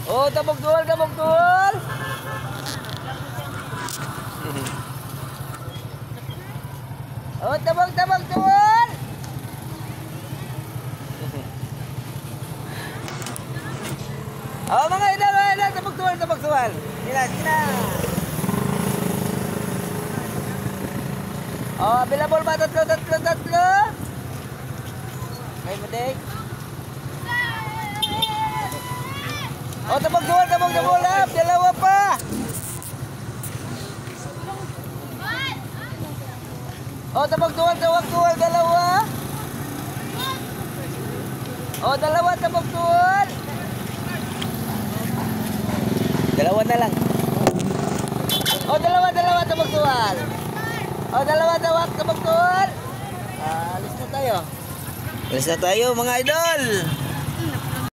Oh, tabog dual, tabog dual. Oh, tabog, tabog dual. Oh, mga idol, tabog dual, tabog dual. Sila, sila. Oh, available ba? Tatlo. May madik. Oh, tabog dual, dalawa pa. Oh, tabog dual, dalawa. Oh, dalawa, tabog dual. Dalawa na lang. Oh, dalawa, tabog dual. Oh, dalawa, tabog dual. Alis na tayo mga idol.